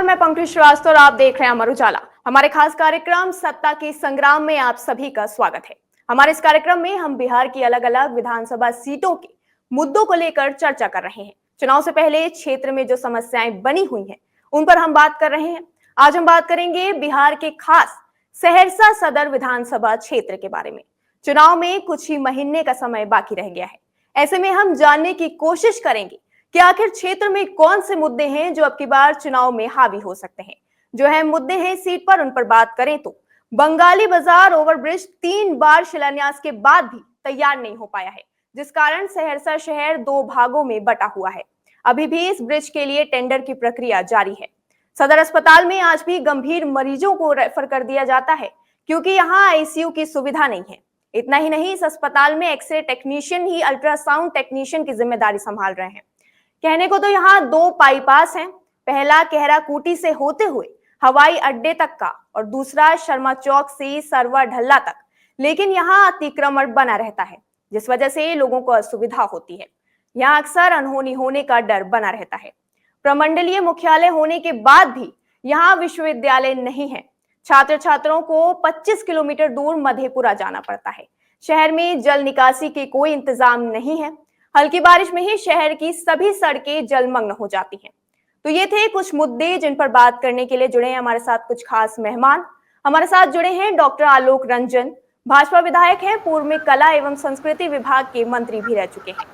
नमस्कार, मैं पंकज श्रीवास्तव और आप देख रहे हैं अमर उजाला। हमारे खास कार्यक्रम सत्ता के संग्राम में आप सभी का स्वागत है। हमारे इस कार्यक्रम में हम बिहार की अलग अलग विधानसभा सीटों के मुद्दों को लेकर चर्चा कर रहे हैं। चुनाव से पहले क्षेत्र में जो समस्याएं बनी हुई हैं, उन पर हम बात कर रहे हैं। आज हम बात करेंगे बिहार के खास सहरसा सदर विधानसभा क्षेत्र के बारे में। चुनाव में कुछ ही महीने का समय बाकी रह गया है। ऐसे में हम जानने की कोशिश करेंगे कि आखिर क्षेत्र में कौन से मुद्दे हैं जो अब की बार चुनाव में हावी हो सकते हैं। जो है मुद्दे हैं सीट पर, उन पर बात करें तो बंगाली बाजार ओवरब्रिज 3 बार शिलान्यास के बाद भी तैयार नहीं हो पाया है, जिस कारण सहरसा शहर 2 भागों में बटा हुआ है। अभी भी इस ब्रिज के लिए टेंडर की प्रक्रिया जारी है। सदर अस्पताल में आज भी गंभीर मरीजों को रेफर कर दिया जाता है, क्योंकि यहाँ आईसीयू की सुविधा नहीं है। इतना ही नहीं, इस अस्पताल में एक्सरे टेक्नीशियन ही अल्ट्रासाउंड टेक्नीशियन की जिम्मेदारी संभाल रहे हैं। कहने को तो यहाँ 2 बाईपास हैं, पहला कहरा कूटी से होते हुए हवाई अड्डे तक का और दूसरा शर्मा चौक से सरवा ढल्ला तक, लेकिन यहाँ अतिक्रमण बना रहता है, जिस वजह से लोगों को असुविधा होती है। यहाँ अक्सर अनहोनी होने का डर बना रहता है। प्रमंडलीय मुख्यालय होने के बाद भी यहाँ विश्वविद्यालय नहीं है। छात्र छात्रों को 25 किलोमीटर दूर मधेपुरा जाना पड़ता है। शहर में जल निकासी के कोई इंतजाम नहीं है। हल्की बारिश में ही शहर की सभी सड़कें जलमग्न हो जाती हैं। तो ये थे कुछ मुद्दे जिन पर बात करने के लिए जुड़े हैं हमारे साथ कुछ खास मेहमान। हमारे साथ जुड़े हैं डॉक्टर आलोक रंजन, भाजपा विधायक हैं, पूर्व में कला एवं संस्कृति विभाग के मंत्री भी रह चुके हैं।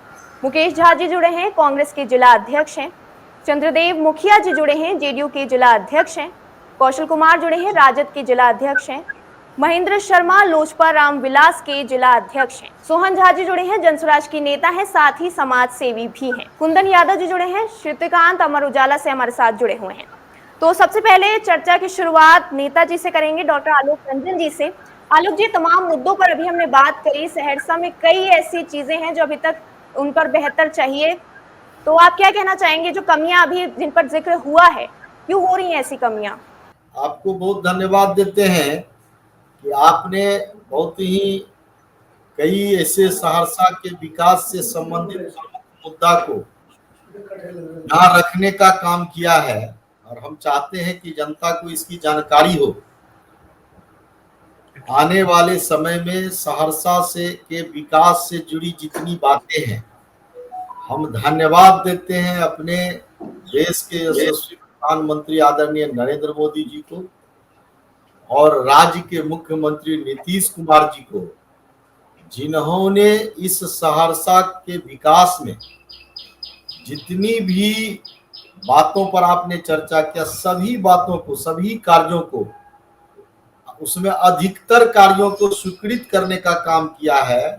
मुकेश झा जी जुड़े हैं, कांग्रेस के जिला अध्यक्ष हैं। चंद्रदेव मुखिया जी जुड़े हैं, जेडीयू के जिला अध्यक्ष हैं। कौशल कुमार जुड़े हैं, राजद के जिला अध्यक्ष हैं। महेंद्र शर्मा लोजपा रामविलास के जिला अध्यक्ष हैं। सोहन झा जी जुड़े हैं, जनसुराज की नेता हैं, साथ ही समाज सेवी भी हैं। कुंदन यादव जी जुड़े हैं, श्रुतिकांत अमर उजाला से हमारे साथ जुड़े हुए हैं। तो सबसे पहले चर्चा की शुरुआत नेताजी से करेंगे, डॉक्टर आलोक रंजन जी से। आलोक जी, तमाम मुद्दों पर अभी हमने बात करी। सहरसा में कई ऐसी चीजें हैं जो अभी तक उन पर बेहतर चाहिए, तो आप क्या कहना चाहेंगे? जो कमियां अभी जिन पर जिक्र हुआ है, क्यों हो रही हैं ऐसी कमियां? आपको बहुत धन्यवाद देते हैं कि आपने बहुत ही कई ऐसे सहरसा के विकास से संबंधित मुद्दा को यहाँ रखने का काम किया है, और हम चाहते हैं कि जनता को इसकी जानकारी हो। आने वाले समय में सहरसा से के विकास से जुड़ी जितनी बातें हैं, हम धन्यवाद देते हैं अपने देश के यशस्वी प्रधानमंत्री आदरणीय नरेंद्र मोदी जी को और राज्य के मुख्यमंत्री नीतीश कुमार जी को, जिन्होंने इस सहरसा के विकास में जितनी भी बातों पर आपने चर्चा किया, सभी बातों को, सभी कार्यों को, उसमें अधिकतर कार्यों को स्वीकृत करने का काम किया है।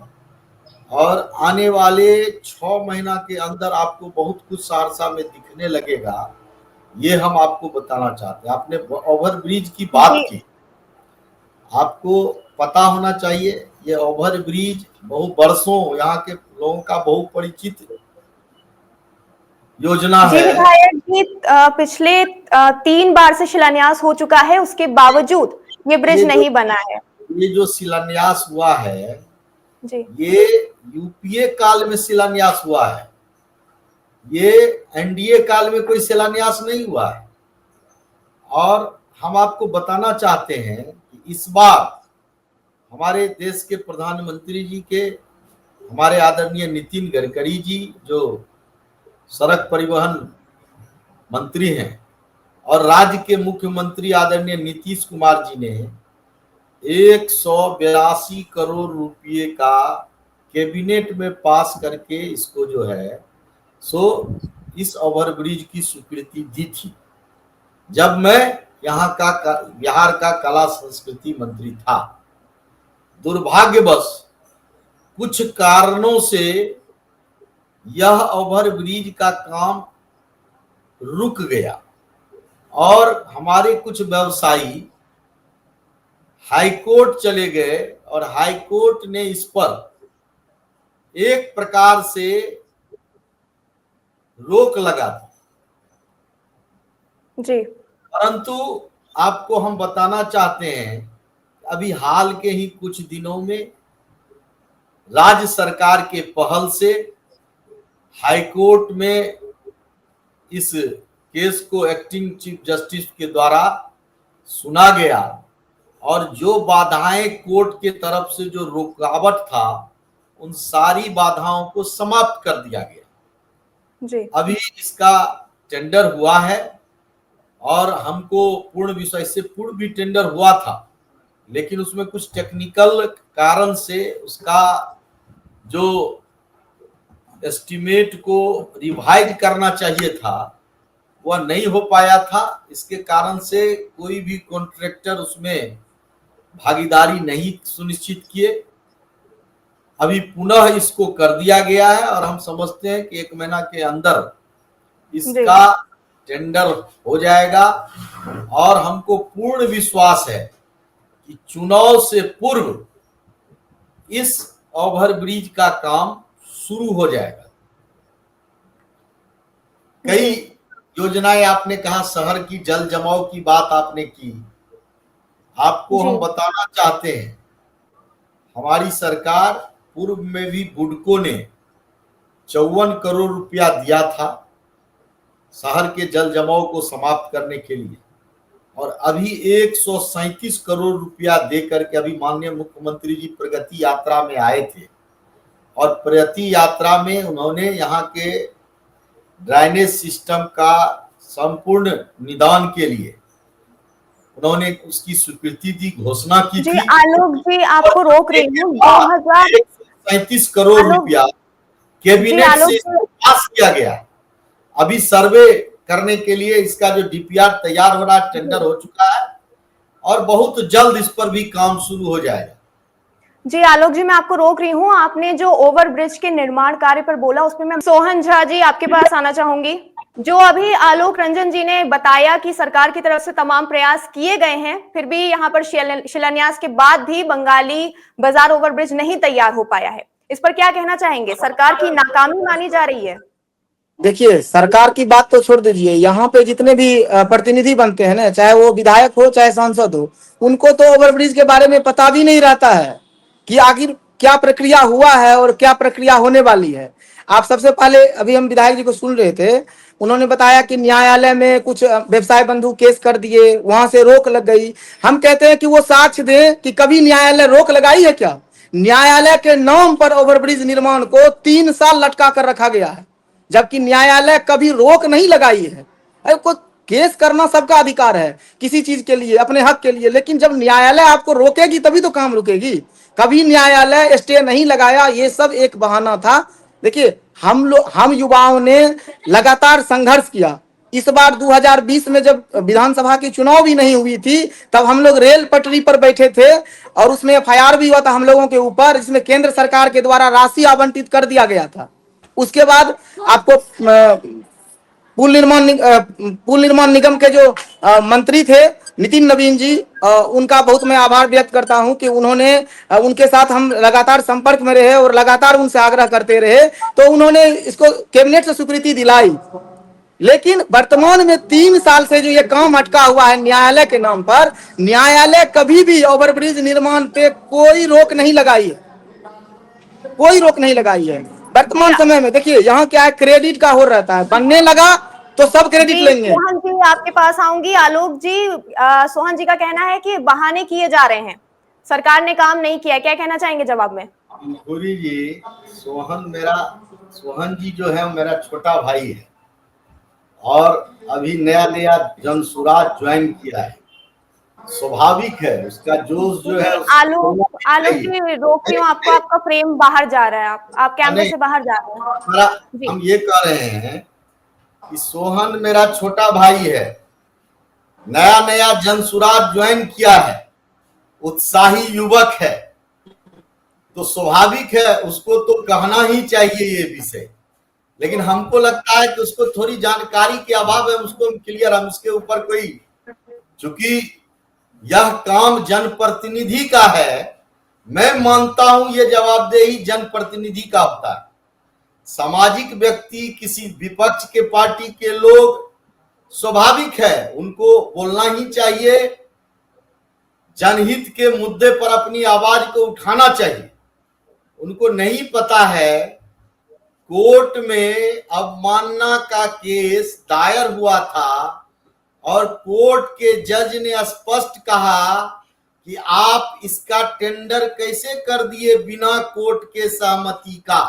और आने वाले 6 महीना के अंदर आपको बहुत कुछ सहरसा में दिखने लगेगा, ये हम आपको बताना चाहते हैं। आपने ओवरब्रिज की बात की, आपको पता होना चाहिए ये ओवरब्रिज बहु वर्षों यहाँ के लोगों का बहुपरिचित योजना है। विधायक जी, पिछले 3 बार से शिलान्यास हो चुका है, उसके बावजूद ये ब्रिज नहीं बना है। ये जो शिलान्यास हुआ है जी, ये यूपीए काल में शिलान्यास हुआ है, ये एनडीए काल में कोई शिलान्यास नहीं हुआ है। और हम आपको बताना चाहते हैं कि इस बार हमारे देश के प्रधानमंत्री जी के, हमारे आदरणीय नितिन गडकरी जी जो सड़क परिवहन मंत्री हैं, और राज्य के मुख्यमंत्री आदरणीय नीतीश कुमार जी ने 182 करोड़ रुपए का कैबिनेट में पास करके इसको जो है सो इस ओवरब्रिज की स्वीकृति दी थी, जब मैं यहाँ का बिहार का कला संस्कृति मंत्री था। दुर्भाग्यवश कुछ कारणों से यह ओवरब्रिज का काम रुक गया और हमारे कुछ व्यवसायी हाईकोर्ट चले गए और हाईकोर्ट ने इस पर एक प्रकार से रोक लगा दी। जी, परंतु आपको हम बताना चाहते हैं, अभी हाल के ही कुछ दिनों में राज्य सरकार के पहल से हाईकोर्ट में इस केस को एक्टिंग चीफ जस्टिस के द्वारा सुना गया और जो बाधाएं कोर्ट के तरफ से जो रुकावट था उन सारी बाधाओं को समाप्त कर दिया गया। जी। अभी इसका टेंडर हुआ है और हमको पूर्ण विश्वास, इससे पूर्व भी टेंडर हुआ था लेकिन उसमें कुछ टेक्निकल कारण से उसका जो एस्टिमेट को रिवाइज करना चाहिए था वह नहीं हो पाया था। इसके कारण से कोई भी कॉन्ट्रैक्टर उसमें भागीदारी नहीं सुनिश्चित किए। अभी पुनः इसको कर दिया गया है और हम समझते हैं कि 1 महीना के अंदर इसका टेंडर हो जाएगा और हमको पूर्ण विश्वास है कि चुनाव से पूर्व इस ओवरब्रिज का काम शुरू हो जाएगा। कई योजनाएं आपने कहा, शहर की जल जमाव की बात आपने की। आपको हम बताना चाहते हैं हमारी सरकार पूर्व में भी बुडको ने 54 करोड़ रुपया दिया था शहर के जल जमाव को समाप्त करने के लिए और अभी 137 करोड़ रुपया देकर के अभी माननीय मुख्यमंत्री जी प्रगति यात्रा में आए थे और प्रगति यात्रा में उन्होंने यहाँ के ड्राइनेज सिस्टम का संपूर्ण निदान के लिए उन्होंने उसकी स्वीकृति दी, घोषणा की जी। थी। आलोक जी, आपको रोक रही हूँ। 137 करोड़ रुपया कैबिनेट से पास किया गया। अभी सर्वे करने के लिए इसका जो डीपीआर तैयार हो रहा है, टेंडर हो चुका है और बहुत जल्द इस पर भी काम शुरू हो जाएगा। जी आलोक जी, मैं आपको रोक रही हूँ। आपने जो ओवरब्रिज के निर्माण कार्य पर बोला उसमें मैं सोहन झा जी आपके पास आना चाहूंगी। जो अभी आलोक रंजन जी ने बताया कि सरकार की तरफ से तमाम प्रयास किए गए हैं, फिर भी यहाँ पर शिलान्यास के बाद भी बंगाली बाजार ओवरब्रिज नहीं तैयार हो पाया है। इस पर क्या कहना चाहेंगे? सरकार की नाकामी मानी जा रही है? देखिए, सरकार की बात तो छोड़ दीजिए, यहाँ पे जितने भी प्रतिनिधि बनते हैं ना, चाहे वो विधायक हो चाहे सांसद हो, उनको तो ओवरब्रिज के बारे में पता भी नहीं रहता है कि आखिर क्या प्रक्रिया हुआ है और क्या प्रक्रिया होने वाली है। आप सबसे पहले अभी हम विधायक जी को सुन रहे थे, उन्होंने बताया कि न्यायालय में कुछ व्यवसाय बंधु केस कर दिए, वहां से रोक लग गई। हम कहते हैं कि वो साक्ष्य दें कि कभी न्यायालय रोक लगाई है क्या? न्यायालय के नाम पर ओवरब्रिज निर्माण को 3 साल लटका कर रखा गया है, जबकि न्यायालय कभी रोक नहीं लगाई है। अरे को केस करना सबका अधिकार है किसी चीज के लिए, अपने हक के लिए, लेकिन जब न्यायालय आपको रोकेगी तभी तो काम रुकेगी। कभी न्यायालय स्टे नहीं लगाया, ये सब एक बहाना था। देखिए, हम युवाओं ने लगातार संघर्ष किया। इस बार 2020 में जब विधानसभा की चुनाव भी नहीं हुई थी, तब हम लोग रेल पटरी पर बैठे थे और उसमें एफआईआर भी हुआ था हम लोगों के ऊपर, जिसमें केंद्र सरकार के द्वारा राशि आवंटित कर दिया गया था। उसके बाद आपको पुल निर्माण निगम के जो मंत्री थे नितिन नवीन जी, उनका बहुत मैं आभार व्यक्त करता हूं कि उन्होंने, उनके साथ हम लगातार संपर्क में रहे और लगातार उनसे आग्रह करते रहे, तो उन्होंने इसको कैबिनेट से स्वीकृति दिलाई। लेकिन वर्तमान में 3 साल से जो ये काम अटका हुआ है न्यायालय के नाम पर, न्यायालय कभी भी ओवरब्रिज निर्माण पे कोई रोक नहीं लगाई है, कोई रोक नहीं लगाई है। वर्तमान समय में देखिए यहाँ क्या है, क्रेडिट का हो रहता है, बनने लगा तो सब क्रेडिट लेंगे। सोहन जी आपके पास आऊंगी। आलोक जी, सोहन जी का कहना है कि बहाने किए जा रहे हैं, सरकार ने काम नहीं किया, क्या कहना चाहेंगे जवाब में? भूरी जी, सोहन जी जो है मेरा छोटा भाई है और अभी नया जनसुराज ज्वाइन किया है। स्वाभाविक है उसका जोश जो है। आलोक जी, रोक रही हूँ आपको, आपका फ्रेम बाहर जा रहा है, आप कैमरे से बाहर जा रहे हैं। हम ये कह रहे हैं कि सोहन मेरा छोटा भाई है, नया जनसुराज ज्वाइन किया है, उत्साही युवक है, तो स्वाभाविक है उसको तो कहना ही चाहिए ये विषय। लेकिन हमको लगता है कि उसको थोड़ी जानकारी के अभाव है, उसको क्लियर, हम इसके ऊपर कोई, चूंकि यह काम जनप्रतिनिधि का है, मैं मानता हूं ये जवाबदेही जनप्रतिनिधि का होता है। सामाजिक व्यक्ति, किसी विपक्ष के पार्टी के लोग, स्वाभाविक है उनको बोलना ही चाहिए, जनहित के मुद्दे पर अपनी आवाज को उठाना चाहिए। उनको नहीं पता है कोर्ट में अवमानना का केस दायर हुआ था और कोर्ट के जज ने स्पष्ट कहा कि आप इसका टेंडर कैसे कर दिए बिना कोर्ट के सहमति का।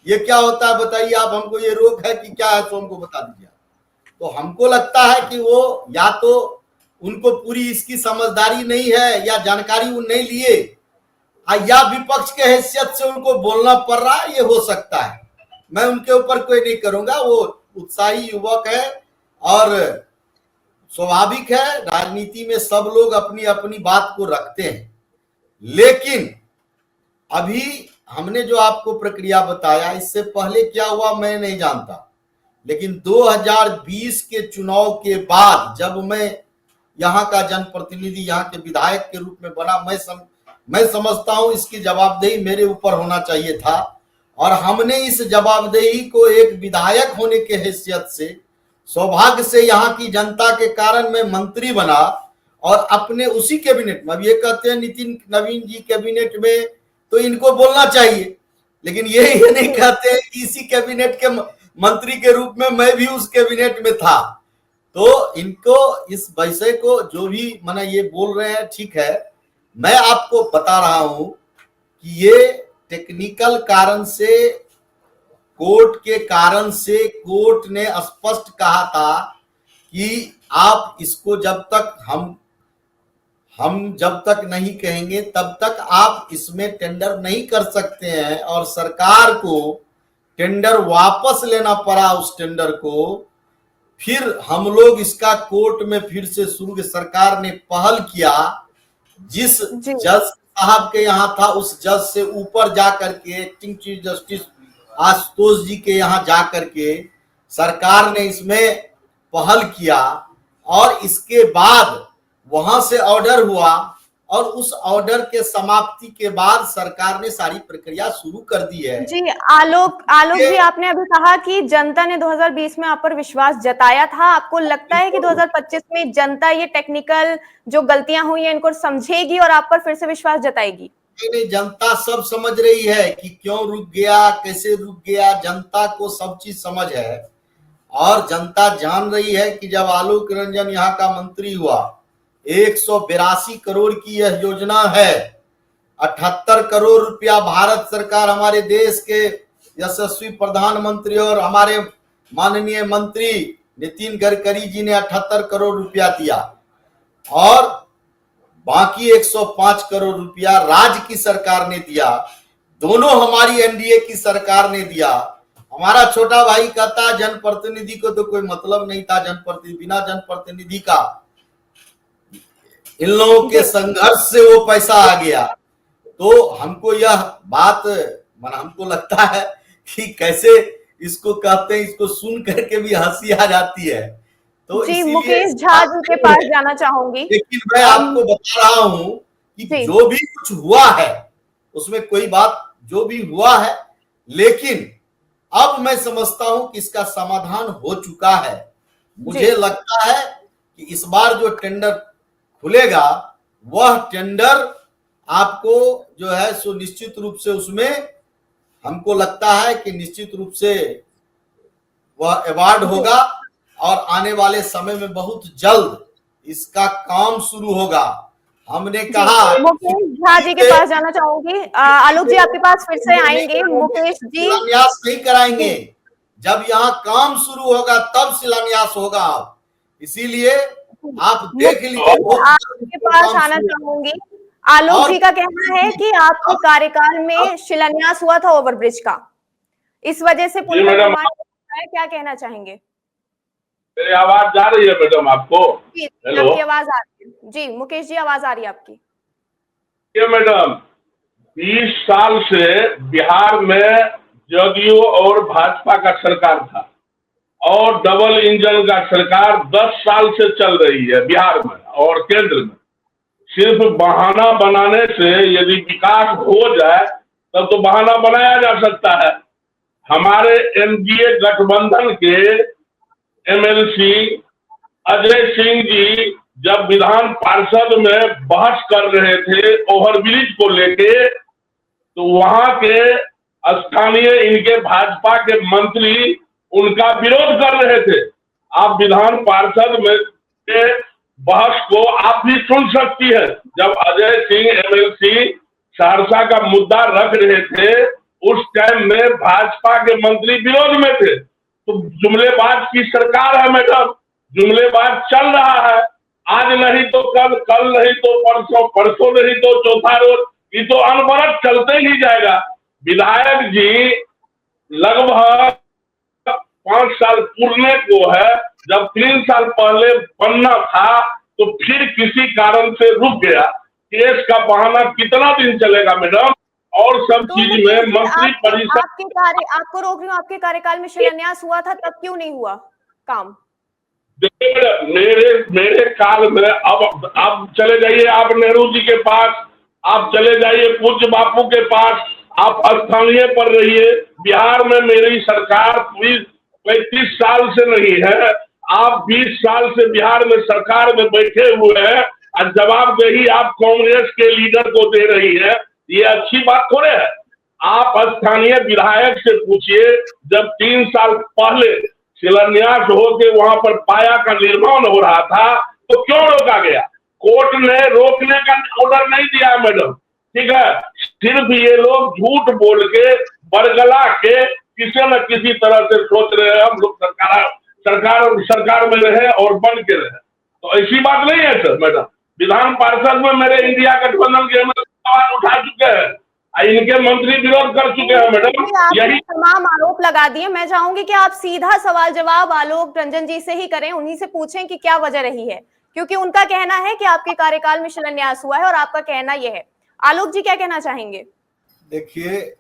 ये क्या होता है बताइए आप, हमको ये रोक है कि क्या है, तो हमको बता दीजिए। तो हमको लगता है कि वो या तो उनको पूरी इसकी समझदारी नहीं है या जानकारी वो नहीं लिए, या विपक्ष के हैसियत से उनको बोलना पड़ रहा है, ये हो सकता है। मैं उनके ऊपर कोई नहीं करूंगा, वो उत्साही युवक है और स्वाभाविक है, राजनीति में सब लोग अपनी अपनी बात को रखते हैं। लेकिन अभी हमने जो आपको प्रक्रिया बताया, इससे पहले क्या हुआ मैं नहीं जानता, लेकिन 2020 के चुनाव के बाद जब मैं यहाँ का जनप्रतिनिधि, यहाँ के विधायक के रूप में बना, मैं समझता हूं इसकी जवाबदेही मेरे ऊपर होना चाहिए था और हमने इस जवाबदेही को एक विधायक होने के हैसियत से, सौभाग्य से यहाँ की जनता के कारण मैं मंत्री बना और अपने उसी कैबिनेट में, अब ये कहते हैं नितिन नवीन जी कैबिनेट में तो इनको बोलना चाहिए, लेकिन ये नहीं कहते हैं कि इसी कैबिनेट के मंत्री के रूप में मैं भी उस कैबिनेट में था। तो इनको इस विषय को जो भी माना ये बोल रहे हैं ठीक है, मैं आपको बता रहा हूं कि ये टेक्निकल कारण से, कोर्ट के कारण से कोर्ट ने स्पष्ट कहा था कि आप इसको जब तक हम जब तक नहीं कहेंगे तब तक आप इसमें टेंडर नहीं कर सकते हैं, और सरकार को टेंडर वापस लेना पड़ा उस टेंडर को। फिर हम लोग इसका कोर्ट में फिर से शुरू, सरकार ने पहल किया, जिस जज साहब के यहाँ था उस जज से ऊपर जाकर के एक्टिंग चीफ जस्टिस आशुतोष जी के यहाँ जाकर के सरकार ने इसमें पहल किया और इसके बाद वहां से ऑर्डर हुआ और उस ऑर्डर के समाप्ति के बाद सरकार ने सारी प्रक्रिया शुरू कर दी है। जी आलोक जी, आपने अभी कहा कि जनता ने 2020 में आप पर विश्वास जताया था। आपको लगता है कि 2025 में जनता ये टेक्निकल जो गलतियां हुई हैं इनको समझेगी और आप पर फिर से विश्वास जताएगी? नहीं, जनता सब समझ रही है कि क्यों रुक गया, कैसे रुक गया, जनता को सब चीज समझ है और जनता जान रही है कि जब आलोक रंजन यहाँ का मंत्री हुआ, 182 करोड़ की यह योजना है, 78 करोड़ रुपया भारत सरकार, हमारे देश के यशस्वी प्रधानमंत्री और हमारे माननीय मंत्री नितिन गडकरी जी ने 78 करोड़ रुपया दिया और बाकी 105 करोड़ रुपया राज्य की सरकार ने दिया, दोनों हमारी एनडीए की सरकार ने दिया। हमारा छोटा भाई कहता जनप्रतिनिधि को तो कोई मतलब नहीं था, जनप्रतिनिधि बिना जनप्रतिनिधि का इन लोगों के संघर्ष से वो पैसा आ गया। तो हमको यह बात हमको लगता है कि कैसे इसको कहते हैं, इसको सुन करके भी हंसी आ जाती है। तो जी मुकेश झा जी के पास जाना चाहूंगी। लेकिन मैं आपको बता रहा हूं कि जो भी कुछ हुआ है उसमें कोई बात, जो भी हुआ है, लेकिन अब मैं समझता हूं कि इसका समाधान हो चुका है। मुझे लगता है कि इस बार जो टेंडर खुलेगा वह टेंडर आपको जो है सो निश्चित रूप से उसमें हमको लगता है कि निश्चित रूप से वह अवार्ड होगा और आने वाले समय में बहुत जल्द इसका काम शुरू होगा। हमने कहा मुकेश झा जी के पास जाना चाहूंगी। आलोक जी आपके पास फिर से आएंगे। मुकेश जी शिलान्यास नहीं कराएंगे, जब यहाँ काम शुरू होगा तब शिलान्यास होगा। इसीलिए आप देख लीजिए, आपके पास आना चाहूंगी। आलोक जी का कहना है कि आपके कार्यकाल में शिलान्यास हुआ था ओवरब्रिज का, इस वजह से पुल का निर्माण है, क्या कहना चाहेंगे? मेरी आवाज जा रही है मैडम आपको? हेलो, आपकी आवाज आ रही है जी। मुकेश जी आवाज आ रही है आपकी। ये मैडम 20 साल से बिहार में जदयू और भाजपा का सरकार था और डबल इंजन का सरकार 10 साल से चल रही है बिहार में और केंद्र में। सिर्फ बहाना बनाने से यदि विकास हो जाए तब तो बहाना बनाया जा सकता है। हमारे एनडीए गठबंधन के एमएलसी अजय सिंह जी जब विधान पार्षद में बहस कर रहे थे ओवरब्रिज को लेके, तो वहां के स्थानीय इनके भाजपा के मंत्री उनका विरोध कर रहे थे। आप विधान पार्षद में के बहस को आप भी सुन सकती है। जब अजय सिंह एमएलसी सहरसा का मुद्दा रख रहे थे, उस टाइम में भाजपा के मंत्री विरोध में थे। तो जुमलेबाज की सरकार है मैडम, जुमलेबाज चल रहा है। आज नहीं तो कल, कल नहीं तो परसों, परसों नहीं तो चौथा रोज, ये तो अनवरत चलते ही जाएगा। विधायक जी लगभग 5 साल पूर्णे को है, जब 3 साल पहले बनना था तो फिर किसी कारण से रुक गया। केस का बहाना कितना दिन चलेगा मैडम? और सब तो चीज मुकेश में जी, मंत्री परिषद आपको रोक रही हूँ, आपके कार्यकाल में शिलान्यास हुआ था, तब क्यों नहीं हुआ काम? मेरे काल में अब चले जाइए आप नेहरू जी के पास, आप चले जाइए पूज्य बापू के पास, आप स्थानीय पर रहिए। बिहार में मेरी सरकार 35 साल से नहीं है, आप 20 साल से बिहार में सरकार में बैठे हुए हैं और जवाबदेही आप कांग्रेस के लीडर को दे रही है। ये अच्छी बात थोड़े है। आप स्थानीय विधायक से पूछिए, जब 3 साल पहले शिलान्यास होकर वहां पर पाया का निर्माण हो रहा था तो क्यों रोका गया? कोर्ट ने रोकने का ऑर्डर नहीं दिया मैडम, ठीक है। सिर्फ ये लोग झूठ बोल के, बरगला के किसी न किसी तरह से सोच रहे हैं हम लोग सरकार में रहे और बन के रहे। तो ऐसी बात नहीं है सर मैडम। विधान पार्षद में मेरे इंडिया गठबंधन के सवाल उठा चुके हैं, इनके मंत्री विरोध कर चुके हैं मैडम। यही तमाम आरोप लगा दिए। मैं चाहूंगी कि आप सीधा सवाल जवाब आलोक रंजन जी से ही करें, उन्हीं से पूछें कि क्या वजह रही है, क्योंकि उनका कहना है कि आपके कार्यकाल में शिलान्यास हुआ है और आपका कहना यह है। आलोक जी क्या कहना चाहेंगे? देखिए,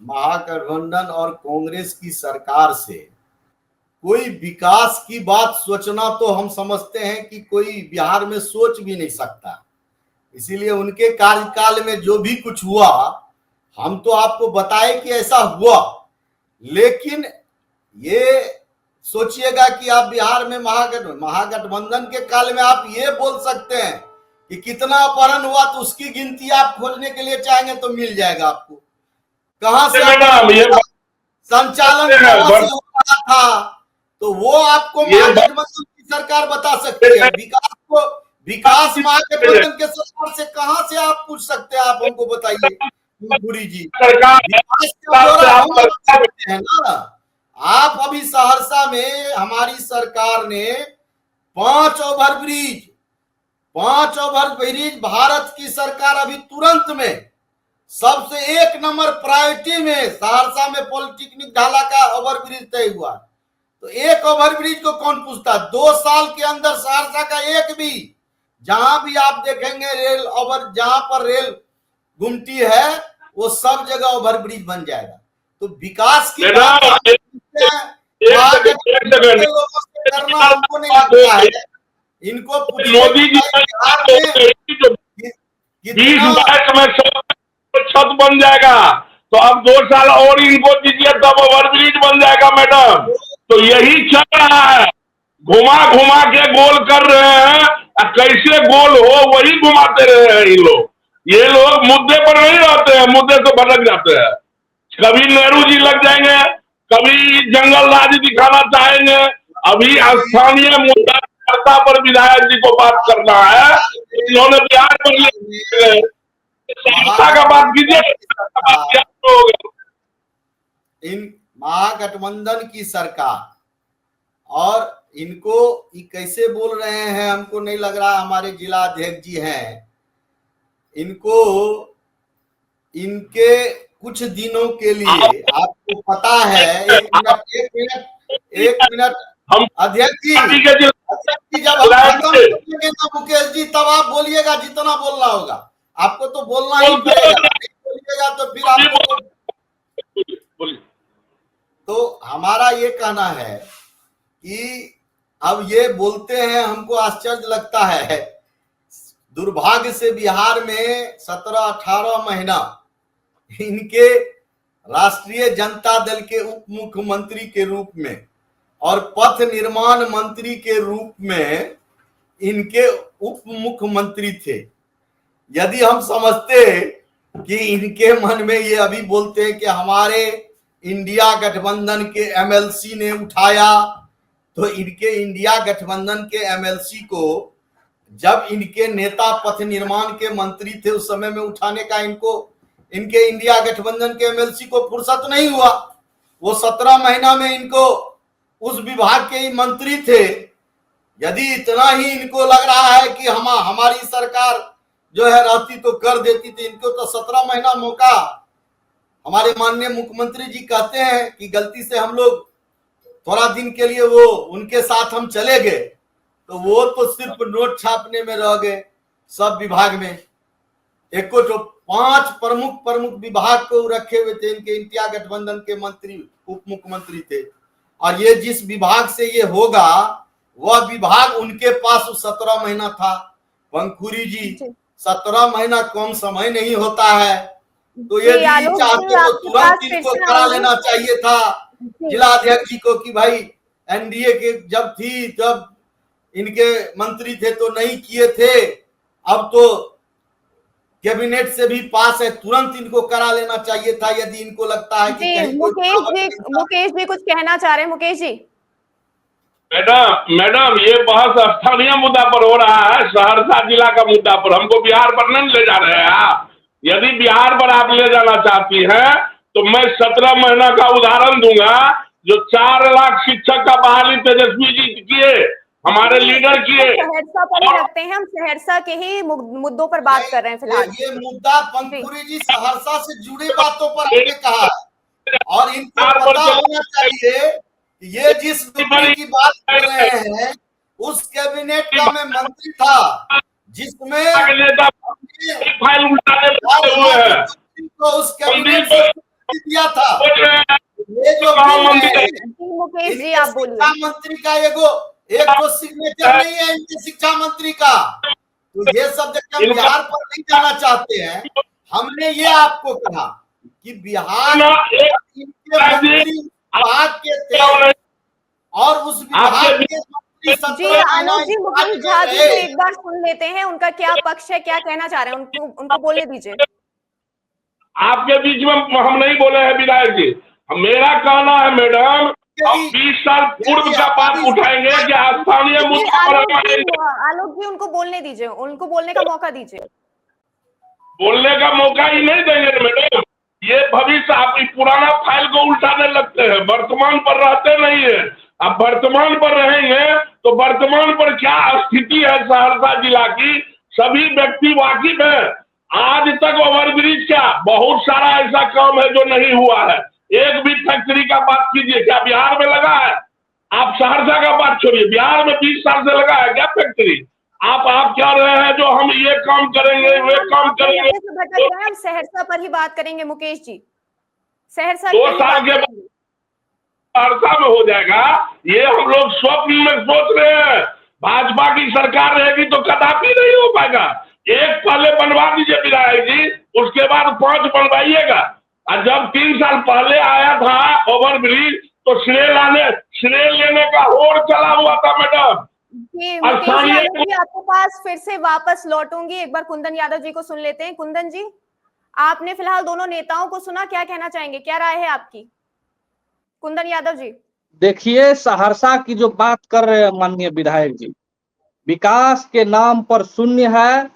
महागठबंधन और कांग्रेस की सरकार से कोई विकास की बात सोचना तो हम समझते हैं कि कोई बिहार में सोच भी नहीं सकता। इसीलिए उनके कार्यकाल में जो भी कुछ हुआ, हम तो आपको बताए कि ऐसा हुआ। लेकिन ये सोचिएगा कि आप बिहार में महागठबंधन के काल में आप ये बोल सकते हैं कि कितना अपहरण हुआ, तो उसकी गिनती आप खोजने के लिए चाहेंगे तो मिल जाएगा आपको। कहां से संचालन कहां से हो रहा था, तो वो आपको महागठबंधन की सरकार बता सकती है। विकास महागठबंधन के सरकार से कहां से आप पूछ सकते हैं? आप हमको बताइए पुरी जी, विकास का ब्यौरा हम बता सकते हैं ना। आप अभी सहरसा में हमारी सरकार ने 5 ओवरब्रिज भारत की सरकार अभी तुरंत में सबसे 1 नंबर प्रायोरिटी में सहरसा में पॉलिटेक्निक ढाला का ओवरब्रिज तय हुआ। तो 1 ओवरब्रिज को कौन पूछता? 2 साल के अंदर सहरसा का एक भी, जहां भी आप देखेंगे रेल ओवर, जहां पर रेल घूमती है वो सब जगह ओवरब्रिज बन जाएगा। तो विकास की बात लोगों से करना हमको नहीं लगता है। इनको मोदी जी 2022 में छत बन जाएगा, तो अब 2 साल और इनको दीजिए, तब ओवरब्रिज बन जाएगा मैडम। तो यही चल रहा है, घुमा घुमा के गोल कर रहे हैं। कैसे गोल हो वही घुमाते रहे हैं ये लोग। ये लोग मुद्दे पर नहीं रहते हैं, मुद्दे से भटक जाते हैं। कभी नेहरू जी लग जाएंगे, कभी जंगल राज दिखाना चाहेंगे। अभी स्थानीय मुद्दा पर विधायक जी को बात करना है, इन्होंने बिहार पर का बात कीजिए। इन महागठबंधन की सरकार और इनको ये कैसे बोल रहे हैं हमको नहीं लग रहा। हमारे जिला अध्यक्ष जी हैं, इनको इनके कुछ दिनों के लिए आपको पता है, एक मिनट अध्यक्ष जी जब हम खत्म करेंगे ना मुकेश जी, तब आप बोलिएगा जितना बोलना होगा। आपको तो बोलना ही पड़ेगा, नहीं बोलिएगा तो फिर आपको तो हमारा ये कहना है कि अब ये बोलते हैं, हमको आश्चर्य लगता है। दुर्भाग्य से बिहार में 17-18 महीना इनके राष्ट्रीय जनता दल के उप मुख्यमंत्री के रूप में और पथ निर्माण मंत्री के रूप में इनके उप मुख्यमंत्री थे। यदि हम समझते कि इनके मन में ये अभी बोलते हैं कि हमारे इंडिया गठबंधन के एमएलसी ने उठाया। तो इनके इंडिया गठबंधन के एमएलसी को जब इनके नेता पथ निर्माण के मंत्री थे उस समय में उठाने का इनके इंडिया गठबंधन के एमएलसी को फुर्सत नहीं हुआ। वो 17 महीना में इनको उस विभाग के ही मंत्री थे। यदि इतना ही इनको लग रहा है कि हमारी सरकार जो है रहती तो कर देती थी, इनको तो 17 महीना मौका। हमारे माननीय मुख्यमंत्री जी कहते हैं कि गलती से हम लोग थोड़ा दिन के लिए वो उनके साथ हम चले गए, तो वो तो सिर्फ नोट छापने में रह गए सब विभाग में। एक को जो 5 प्रमुख विभाग को रखे हुए थे, इनके इंडिया गठबंधन के मंत्री उप मुख्यमंत्री थे। और ये जिस विभाग से ये होगा वह विभाग उनके पास 17 महीना था। पंखुरी जी, 17 महीना कम समय नहीं होता है। तो ये चाहते तो तुरंत इनको करा लेना चाहिए था जिला अध्यक्ष जी को कि भाई एनडीए के जब थी तब इनके मंत्री थे तो नहीं किए थे, अब तो कैबिनेट से भी पास है, तुरंत इनको करा लेना चाहिए था। यदि इनको लगता है कि मुकेश जी कुछ कहना चाह रहे हैं। मुकेश जी। मैडम ये बहस स्थानीय मुद्दा पर हो रहा है, सहरसा जिला का मुद्दा पर। हमको बिहार पर नहीं ले जा रहे हैं आप। यदि बिहार पर आप ले जाना चाहती हैं तो मैं 17 महीना का उदाहरण दूंगा। जो 4 लाख शिक्षक का बहाली तेजस्वी जी किए, हमारे लीडर किए। सहरसा पर ही रखते हैं, हम सहरसा के ही मुद्दों पर बात कर रहे हैं फिलहाल। ये मुद्दा पंखुरी जी सहरसा से जुड़ी बातों पर आपने कहा, और इनको पता होना चाहिए कि ये जिस नौकरी की बात कर रहे हैं उस कैबिनेट का मैं मंत्री था जिसमें फाइल उल्टाने हुए हैं तो उस कैबिनेट से दिया था। ये जो मुकेश जी आप बोलिए। शिक्षा मंत्री का एक तो सिग्नेचर नहीं है इनके शिक्षा मंत्री का। तो ये सब जब हम बिहार पर नहीं जाना चाहते हैं, हमने ये आपको कहा कि बिहार इनके मंत्री विभाग के थे और उस विभाग के जी आलोक जी, मुकेश झा जी को एक बार सुन लेते हैं, उनका क्या पक्ष है, क्या कहना चाह रहे हैं, उनको बोलने दीजिए। आपके बीच में हम नहीं बोले हैं विधायक जी। मेरा कहना है मैडम, अब 20 साल पूर्व का बात उठाएंगे कि स्थानीय मुद्दों पर। आलोक जी उनको बोलने दीजिए, उनको बोलने का मौका दीजिए। बोलने का मौका ही नहीं देंगे मैडम। ये भविष्य आप इस पुराना फाइल को उल्टाने लगते हैं, वर्तमान पर रहते नहीं है। अब वर्तमान पर रहेंगे तो वर्तमान पर क्या स्थिति है सहरसा जिला की सभी व्यक्ति वाकिफ है। आज तक ओवरब्रिज क्या बहुत सारा ऐसा काम है जो नहीं हुआ है। एक भी फैक्ट्री का बात कीजिए, क्या बिहार में लगा है? आप सहरसा का बात छोड़िए, बिहार में 20 साल से लगा है क्या फैक्ट्री? आप क्या रहे हैं जो हम ये काम करेंगे वे काम करेंगे। हम सहरसा पर ही बात करेंगे मुकेश जी। सहरसा 2 साल के बाद सहरसा में हो जाएगा, ये हम लोग स्वप्न में सोच रहे हैं। भाजपा की सरकार रहेगी तो कदापि नहीं हो पाएगा। एक पहले बनवा दीजिए विधायक जी, उसके बाद 5 बनवाइएगा। और जब 3 साल पहले आया था ओवरब्रिज तो श्रेय लेने का होड़ चला हुआ था मैडम। जी आपके पास फिर से वापस लौटूंगी, एक बार कुंदन यादव जी को सुन लेते हैं। कुंदन जी, आपने फिलहाल दोनों नेताओं को सुना, क्या कहना चाहेंगे, क्या राय है आपकी? कुंदन यादव जी। देखिए, सहरसा की जो बात कर रहे हैं माननीय विधायक जी, विकास के नाम पर शून्य है।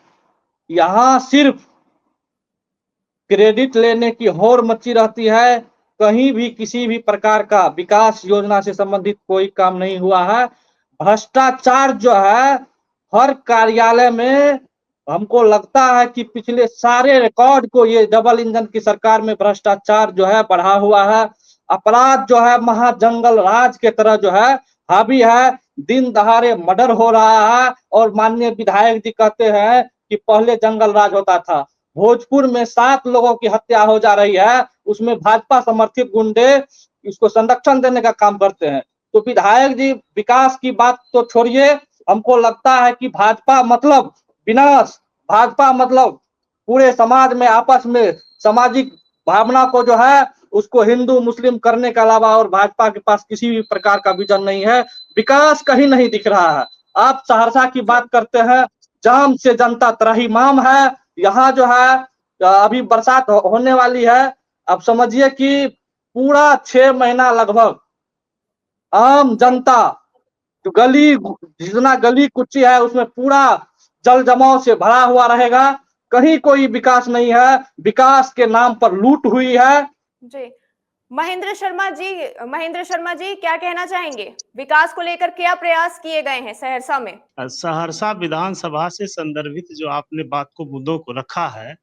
यहाँ सिर्फ क्रेडिट लेने की होड़ मची रहती है। कहीं भी किसी भी प्रकार का विकास योजना से संबंधित कोई काम नहीं हुआ है। भ्रष्टाचार जो है हर कार्यालय में, हमको लगता है कि पिछले सारे रिकॉर्ड को ये डबल इंजन की सरकार में भ्रष्टाचार जो है बढ़ा हुआ है। अपराध जो है महाजंगल राज के तरह जो है हावी है। दिन दहाड़े मर्डर हो रहा है और माननीय विधायक जी कहते हैं कि पहले जंगल राज होता था। भोजपुर में 7 लोगों की हत्या हो जा रही है, उसमें भाजपा समर्थित गुंडे इसको संरक्षण देने का काम करते हैं। तो विधायक जी, विकास की बात तो छोड़िए, हमको लगता है कि भाजपा मतलब विनाश, भाजपा मतलब पूरे समाज में आपस में सामाजिक भावना को जो है उसको हिंदू मुस्लिम करने के अलावा और भाजपा के पास किसी भी प्रकार का विजन नहीं है। विकास कहीं नहीं दिख रहा है। आप सहरसा की बात करते हैं, जाम से जनता त्राहिमाम है। यहाँ जो है अभी बरसात होने वाली है। अब समझिए कि पूरा 6 महीना लगभग आम जनता तो गली जितना गली कुची है उसमें पूरा जल जमाव से भरा हुआ रहेगा। कहीं कोई विकास नहीं है, विकास के नाम पर लूट हुई है। जी महेंद्र शर्मा जी क्या कहना चाहेंगे? विकास को लेकर क्या प्रयास किए गए हैं सहरसा में? सहरसा विधानसभा से संदर्भित जो आपने बात को मुद्दों को रखा है,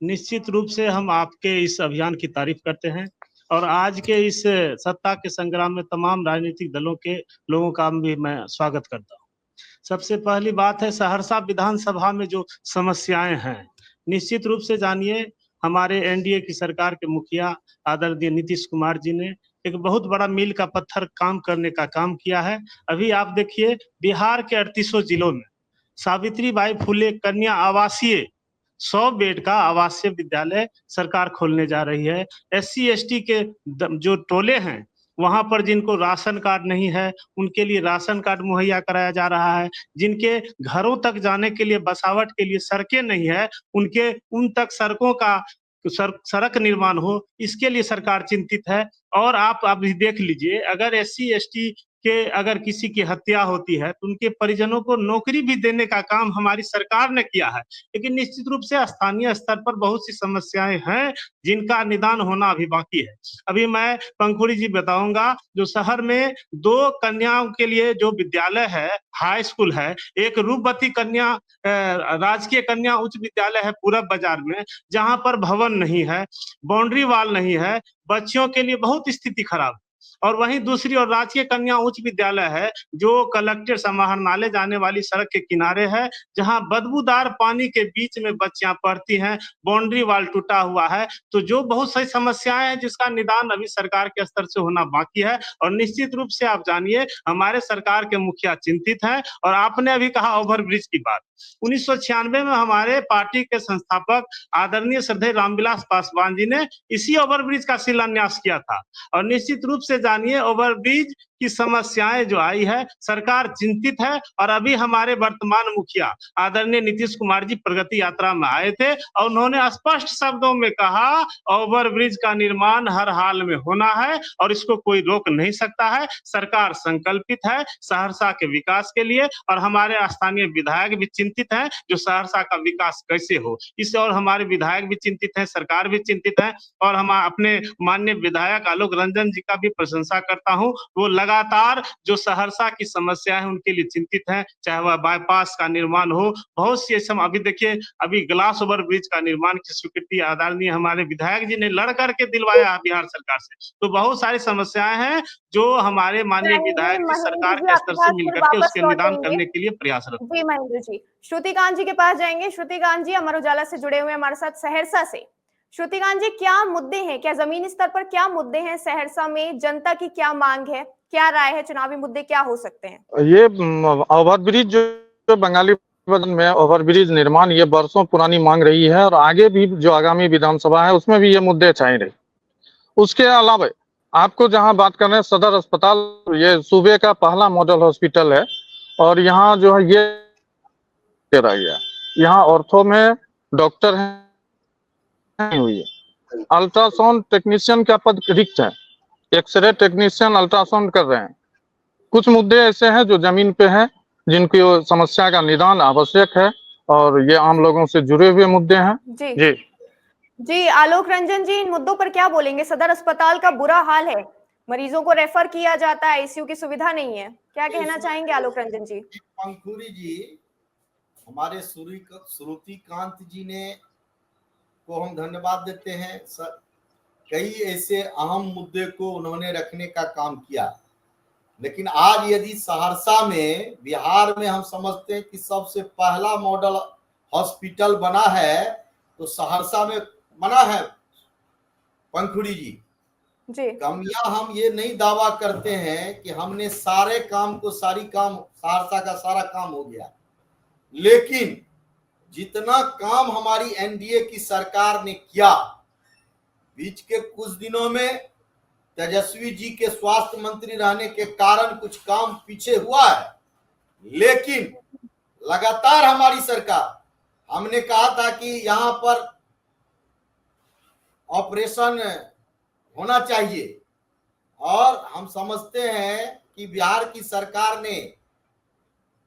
निश्चित रूप से हम आपके इस अभियान की तारीफ करते हैं और आज के इस सत्ता के संग्राम में तमाम राजनीतिक दलों के लोगों का भी मैं स्वागत करता हूँ। सबसे पहली बात है सहरसा विधानसभा में जो समस्याएं हैं, निश्चित रूप से जानिए हमारे एनडीए की सरकार के मुखिया आदरणीय नीतीश कुमार जी ने एक बहुत बड़ा मील का पत्थर काम करने का काम किया है। अभी आप देखिए बिहार के 38 जिलों में सावित्रीबाई फुले कन्या आवासीय 100 बेड का आवासीय विद्यालय सरकार खोलने जा रही है। SC ST के जो टोले हैं वहां पर जिनको राशन कार्ड नहीं है उनके लिए राशन कार्ड मुहैया कराया जा रहा है। जिनके घरों तक जाने के लिए बसावट के लिए सड़कें नहीं है उन तक सड़कों का सड़क निर्माण हो, इसके लिए सरकार चिंतित है। और आप अभी देख लीजिए अगर SC ST के अगर किसी की हत्या होती है तो उनके परिजनों को नौकरी भी देने का काम हमारी सरकार ने किया है। लेकिन निश्चित रूप से स्थानीय स्तर पर बहुत सी समस्याएं हैं जिनका निदान होना अभी बाकी है। अभी मैं पंखुड़ी जी बताऊंगा, जो शहर में 2 कन्याओं के लिए जो विद्यालय है, हाई स्कूल है, एक रूपवती कन्या राजकीय कन्या उच्च विद्यालय है पूरब बाजार में, जहां पर भवन नहीं है, बाउंड्री वॉल नहीं है, बच्चियों के लिए बहुत स्थिति खराब। और वहीं दूसरी ओर राजकीय कन्या उच्च विद्यालय है जो कलेक्टर समाहरणालय जाने वाली सड़क के किनारे है, जहां बदबूदार पानी के बीच में बच्चियां पढ़ती हैं, बाउंड्री वॉल टूटा हुआ है। तो जो बहुत सारी समस्याएं हैं जिसका निदान अभी सरकार के स्तर से होना बाकी है। और निश्चित रूप से आप जानिए हमारे सरकार के मुखिया चिंतित हैं। और आपने अभी कहा ओवरब्रिज की बात, 1996 में हमारे पार्टी के संस्थापक आदरणीय श्रद्धेय रामविलास पासवान जी ने इसी ओवरब्रिज का शिलान्यास किया था। और निश्चित रूप से जानिए ओवरब्रिज की समस्याएं जो आई है, सरकार चिंतित है। और अभी हमारे वर्तमान मुखिया आदरणीय नीतीश कुमार जी प्रगति यात्रा में आए थे और उन्होंने स्पष्ट शब्दों में कहा ओवरब्रिज का निर्माण हर हाल में होना है और इसको कोई रोक नहीं सकता है। सरकार संकल्पित है सहरसा के विकास के लिए और हमारे स्थानीय विधायक भी चिंतित हैं जो सहरसा का विकास कैसे हो इससे, और हमारे विधायक भी चिंतित हैं, सरकार भी चिंतित है। और हम अपने माननीय विधायक आलोक रंजन जी का भी प्रशंसा करता हूं, वो लगातार जो सहरसा की समस्या है उनके लिए चिंतित हैं, चाहे वह बाईपास का निर्माण हो, बहुत सी ऐसा। अभी देखिए अभी ग्लास ओवर ब्रिज का निर्माण की स्वीकृति आदरणीय हमारे विधायक जी ने लड़ करके दिलवाया बिहार सरकार से। तो बहुत सारी समस्याएं हैं जो हमारे माननीय विधायक जी सरकार के स्तर से मिलकर के उसके निदान करने के लिए प्रयासरत। जी महेंद्र जी, श्रुतिकांत जी के पास जाएंगे। श्रुतिकांत जी अमर उजाला से जुड़े हुए हमारे साथ सहरसा से। श्रुतिकांत जी, क्या मुद्दे हैं, क्या जमीनी स्तर पर क्या मुद्दे हैं सहरसा में, जनता की क्या मांग है, क्या राय है, चुनावी मुद्दे क्या हो सकते हैं? ये ओवरब्रिज जो बंगाली भवन में ओवरब्रिज निर्माण ये वर्षों पुरानी मांग रही है और आगे भी जो आगामी विधानसभा है उसमें भी ये मुद्दे छाए रहे। उसके अलावा आपको जहां बात कर रहे हैं सदर अस्पताल, ये सूबे का पहला मॉडल हॉस्पिटल है और यहाँ जो है ये रह गया, यहाँ ऑर्थो में डॉक्टर है हुई है, अल्ट्रासाउंड टेक्नीशियन का पद रिक्त है, एक्सरे टेक्नीशियन अल्ट्रासाउंड कर रहे हैं। कुछ मुद्दे ऐसे हैं जो जमीन पे हैं जिनकी समस्या का निदान आवश्यक है और ये आम लोगों से जुड़े हुए मुद्दे हैं। जी जी जी आलोक रंजन जी, इन मुद्दों पर क्या बोलेंगे? सदर अस्पताल का बुरा हाल है, मरीजों को रेफर किया जाता है, आईसीयू की सुविधा नहीं है, क्या कहना चाहेंगे आलोक रंजन जी? पंखुड़ी जी, हमारे श्रुतिकांत जी ने को हम धन्यवाद देते हैं। कई ऐसे अहम मुद्दे को उन्होंने रखने का काम किया, लेकिन आज यदि सहरसा में बिहार में हम समझते हैं कि सबसे पहला मॉडल हॉस्पिटल बना है तो सहरसा में बना है पंखुड़ी जी। कमियां हम ये नहीं दावा करते हैं कि हमने सारे काम को सहरसा का सारा काम हो गया, लेकिन जितना काम हमारी एनडीए की सरकार ने किया, बीच के कुछ दिनों में तेजस्वी जी के स्वास्थ्य मंत्री रहने के कारण कुछ काम पीछे हुआ है, लेकिन लगातार हमारी सरकार, हमने कहा था कि यहाँ पर ऑपरेशन होना चाहिए। और हम समझते हैं कि बिहार की सरकार ने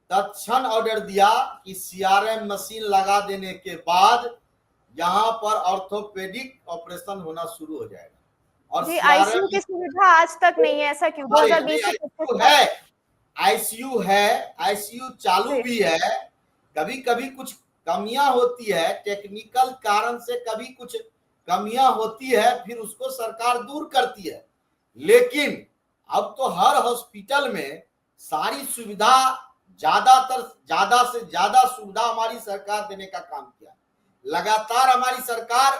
तत्क्षण ऑर्डर दिया कि सीआरएम मशीन लगा देने के बाद यहाँ पर ऑर्थोपेडिक ऑपरेशन होना शुरू हो जाएगा। और जी, आईसीयू की सुविधा आज तक नहीं है, ऐसा क्यों? 2020 से 25 तक आईसीयू है, आईसीयू चालू भी है। कभी कभी कुछ कमियां होती है, टेक्निकल कारण से कभी कुछ कमियां होती है, फिर उसको सरकार दूर करती है। लेकिन अब तो हर हॉस्पिटल में सारी सुविधा, ज्यादा से ज्यादा सुविधा हमारी सरकार देने का काम किया। लगातार हमारी सरकार,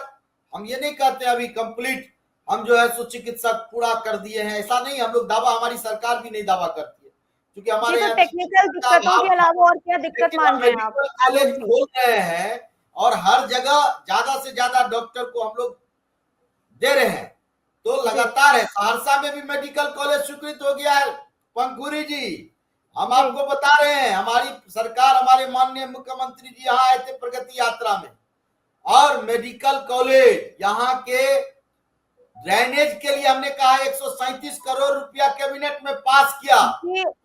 हम ये नहीं कहते अभी कंप्लीट हम जो है सो चिकित्सक पूरा कर दिए हैं, ऐसा नहीं। हम लोग दावा, हमारी सरकार भी नहीं दावा करती है, क्योंकि हमारे तो टेक्निकल दिक्कतों के अलावा और क्या दिक्कत मान रहे हैं आप? कॉलेज खोल रहे हैं और हर जगह ज्यादा से ज्यादा डॉक्टर को हम लोग दे रहे हैं, तो लगातार है। सहरसा में भी मेडिकल कॉलेज स्वीकृत हो गया है। पंखुरी जी, हम आपको बता रहे हैं, हमारी सरकार, हमारे माननीय मुख्यमंत्री जी यहाँ आए थे प्रगति यात्रा में, और मेडिकल कॉलेज यहाँ के ड्रेनेज के लिए हमने कहा 137 करोड़ रुपया कैबिनेट में पास किया।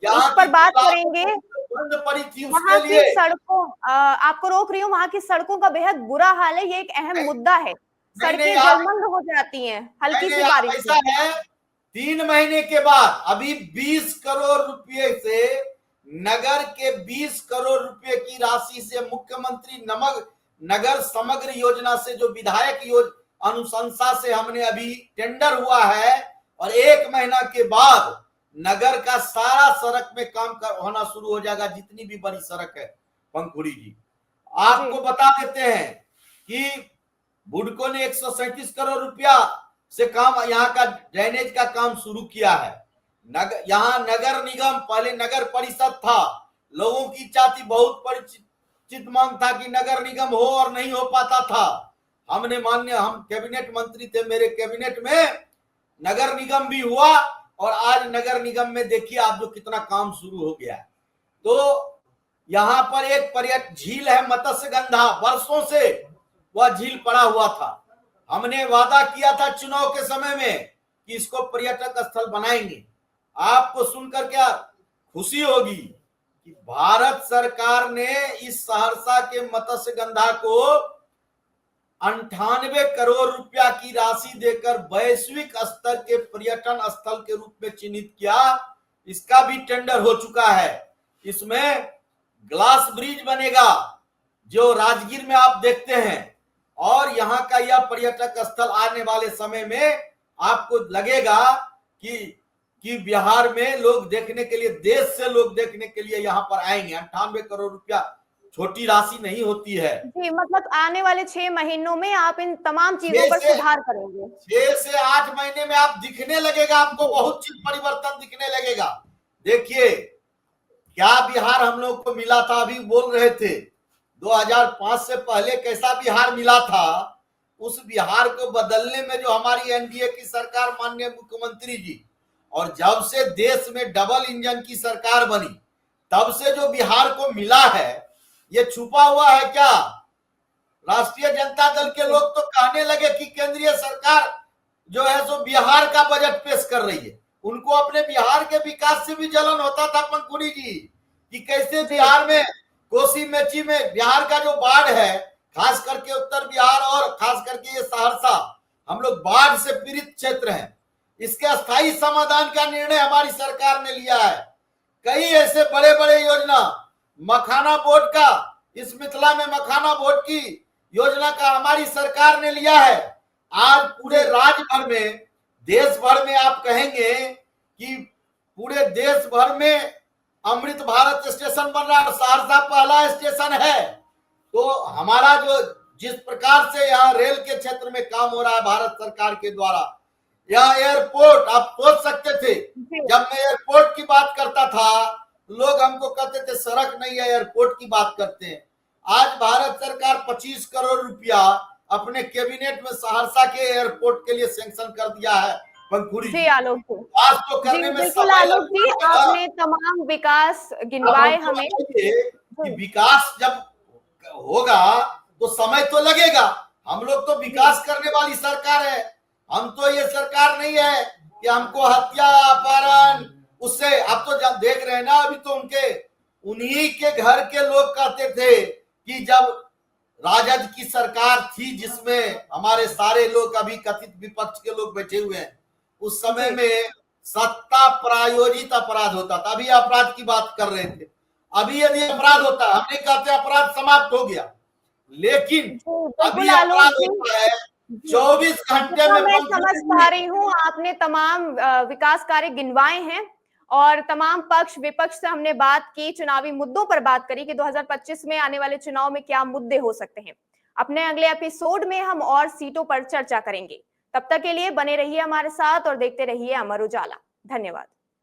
यहाँ पर बात करेंगे, बंद पड़ी थी वहाँ उसके लिए। की सड़कों, आपको रोक रही हूँ, वहाँ की सड़कों का बेहद बुरा हाल है, ये एक अहम मुद्दा है। सड़कें जलमग्न हो जाती हैं हल्की सी बारिश ऐसा है, 3 महीने के बाद अभी 20 करोड़ रुपए से, नगर के 20 करोड़ रुपए की राशि से मुख्यमंत्री नगर समग्र योजना से, जो विधायक अनुशंसा से हमने अभी टेंडर हुआ है, और 1 महीना के बाद नगर का सारा सड़क में काम होना शुरू हो जाएगा, जितनी भी बड़ी सड़क है। पंखुड़ी जी, आपको बता देते हैं कि बुडको ने 137 करोड़ रुपया से काम, यहाँ का ड्रेनेज का काम शुरू किया है। यहाँ नगर निगम, पहले नगर परिषद था, लोगों की इच्छा थी, बहुत परिचित मांग था कि नगर निगम हो, और नहीं हो पाता था। हम कैबिनेट मंत्री थे, मेरे कैबिनेट में नगर निगम भी हुआ, और आज नगर निगम में देखिए आप जो कितना काम शुरू हो गया है। तो यहाँ पर एक पर्यटन झील है मत्स्यगंधा, वर्षों से वह झील पड़ा हुआ था। हमने वादा किया था चुनाव के समय में कि इसको पर्यटक स्थल बनाएंगे। आपको सुनकर क्या खुशी होगी कि भारत सरकार ने इस सहरसा के मत्स्यगंधा को 98 करोड़ रुपया की राशि देकर वैश्विक स्तर के पर्यटन स्थल के रूप में चिन्हित किया। इसका भी टेंडर हो चुका है। इसमें ग्लास ब्रिज बनेगा, जो राजगीर में आप देखते हैं, और यहाँ का यह पर्यटक स्थल आने वाले समय में आपको लगेगा कि बिहार में लोग देखने के लिए, देश से लोग देखने के लिए यहाँ पर आएंगे। 98 करोड़ रुपया छोटी राशि नहीं होती है जी। मतलब आने वाले 6 महीनों में आप इन तमाम चीजों पर सुधार करेंगे। 6 से 8 महीने में आप दिखने लगेगा, आपको बहुत चीज परिवर्तन दिखने लगेगा। देखिए क्या बिहार हम लोग को मिला था, अभी बोल रहे थे 2005 से पहले कैसा बिहार मिला था, उस बिहार को बदलने में जो हमारी एनडीए की सरकार, माननीय मुख्यमंत्री जी, और जब से देश में डबल इंजन की सरकार बनी, तब से जो बिहार को मिला है, ये छुपा हुआ है क्या? राष्ट्रीय जनता दल के लोग तो कहने लगे कि केंद्रीय सरकार जो है सो बिहार का बजट पेश कर रही है। उनको अपने बिहार के विकास से भी जलन होता था पंखुड़ी जी, कि कैसे बिहार में कोसी मेची में बिहार का जो बाढ़ है, खास करके उत्तर बिहार और खास करके ये सहरसा, हम लोग बाढ़ से पीड़ित क्षेत्र हैं। इसके स्थायी समाधान का निर्णय हमारी सरकार ने लिया है। कई ऐसे बड़े बड़े योजना, मखाना बोर्ड का, इस मिथिला में मखाना बोर्ड की योजना का हमारी सरकार ने लिया है। आज पूरे राज्य भर में, देश भर में आप कहेंगे कि पूरे देश भर में अमृत भारत स्टेशन बन रहा है, सहरसा पहला स्टेशन है। तो हमारा जो जिस प्रकार से यहाँ रेल के क्षेत्र में काम हो रहा है भारत सरकार के द्वारा, यहाँ एयरपोर्ट, आप सोच सकते थे जब मैं एयरपोर्ट की बात करता था, लोग हमको कहते थे सड़क नहीं है, एयरपोर्ट की बात करते हैं। आज भारत सरकार 25 करोड़ रुपया अपने कैबिनेट में सहरसा के एयरपोर्ट के लिए सैंक्शन कर दिया है। जी आलोक जी, आज तो करने में बिल्कुल आलोक जी, आपने तमाम विकास गिनवाए हमें। कि विकास जब होगा तो समय तो लगेगा, हम लोग तो विकास करने वाली सरकार है। हम तो ये सरकार नहीं है कि हमको हत्या अपहरण उससे, आप तो जब देख रहे हैं ना, अभी तो उन्हीं के घर के लोग कहते थे कि जब राजद की सरकार थी जिसमें हमारे सारे लोग अभी कथित विपक्ष के लोग बैठे हुए हैं, उस समय में सत्ता प्रायोजित अपराध होता था। अभी अपराध की बात कर रहे थे, अभी यदि अपराध होता है, हम नहीं कहते अपराध समाप्त हो गया, लेकिन अभी अपराध होता है 24 घंटे में। मैं समझ पा रही हूँ, आपने तमाम विकास कार्य गिनवाए हैं और तमाम पक्ष विपक्ष से हमने बात की, चुनावी मुद्दों पर बात करी कि 2025 में आने वाले चुनाव में क्या मुद्दे हो सकते हैं। अपने अगले एपिसोड में हम और सीटों पर चर्चा करेंगे। तब तक के लिए बने रहिए हमारे साथ और देखते रहिए अमर उजाला। धन्यवाद।